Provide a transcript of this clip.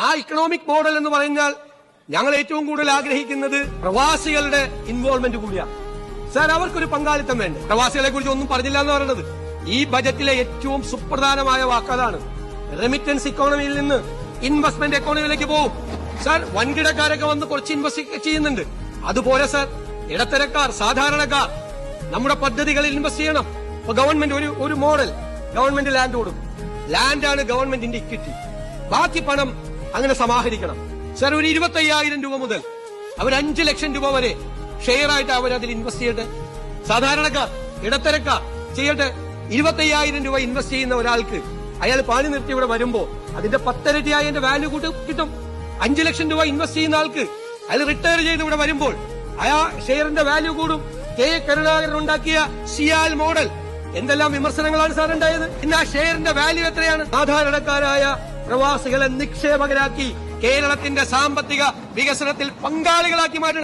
ആ economic model എന്ന് പറഞ്ഞാൽ ഞങ്ങൾ ഏറ്റവും കൂടുതൽ ആഗ്രഹിക്കുന്നത് പ്രവാസികളുടെ ഇൻവോൾവ്മെന്റ് കൂടിയാണ്. സാർ, അവർക്കൊരു പങ്കാളിത്തം വേണ്ടേ? പ്രവാസികളെ കുറിച്ച് ഒന്നും പറഞ്ഞില്ല എന്ന് പറയുന്നത് ഈ ബജറ്റിലെ ഏറ്റവും സുപ്രധാനമായ വാക്കതാണ്. റെമിറ്റൻസ് ഇക്കോണമിയിൽ നിന്ന് ഇൻവെസ്റ്റ്മെന്റ് എക്കോണമിയിലേക്ക് പോകും. സാർ, വൻകിടക്കാരൊക്കെ വന്ന് കുറച്ച് ഇൻവെസ്റ്റ് ചെയ്യുന്നുണ്ട്. അതുപോലെ സാർ, ഇടത്തരക്കാർ, സാധാരണക്കാർ നമ്മുടെ പദ്ധതികളിൽ ഇൻവെസ്റ്റ് ചെയ്യണം. ഇപ്പൊ ഗവൺമെന്റ് ഒരു മോഡൽ, ഗവൺമെന്റ് ലാൻഡ് കൊടുക്കും. ലാൻഡാണ് ഗവൺമെന്റിന്റെ ഇക്വിറ്റി. ബാക്കി പണം അങ്ങനെ സമാഹരിക്കണം. സാർ, ഒരു 25,000 രൂപ മുതൽ അവർ 5 ലക്ഷം രൂപ വരെ ഷെയർ ആയിട്ട് അവരതിൽ ഇൻവെസ്റ്റ് ചെയ്യട്ടെ. സാധാരണക്കാർ, ഇടത്തരക്കാർ ചെയ്യട്ടെ. 25,000 രൂപ ഇൻവെസ്റ്റ് ചെയ്യുന്ന ഒരാൾക്ക് അയാൾ പണി നിർത്തി ഇവിടെ വരുമ്പോ അതിന്റെ 10 ഇരട്ടിയായി അതിന്റെ വാല്യൂ കിട്ടും. 5 ലക്ഷം രൂപ ഇൻവെസ്റ്റ് ചെയ്യുന്ന ആൾക്ക് അയാൾ റിട്ടയർ ചെയ്ത് ഇവിടെ വരുമ്പോൾ അയാൾ ഷെയറിന്റെ വാല്യൂ കൂടും. കെ കരുണാകരൻ ഉണ്ടാക്കിയ സിയാൽ മോഡൽ എന്തെല്ലാം വിമർശനങ്ങളാണ് സാർ ഉണ്ടായത്. ഇന്ന് ആ ഷെയറിന്റെ വാല്യൂ എത്രയാണ്? സാധാരണക്കാരായ പ്രവാസികളെ നിക്ഷേപകരാക്കി കേരളത്തിന്റെ സാമ്പത്തിക വികസനത്തിൽ പങ്കാളികളാക്കി മാറ്റണം.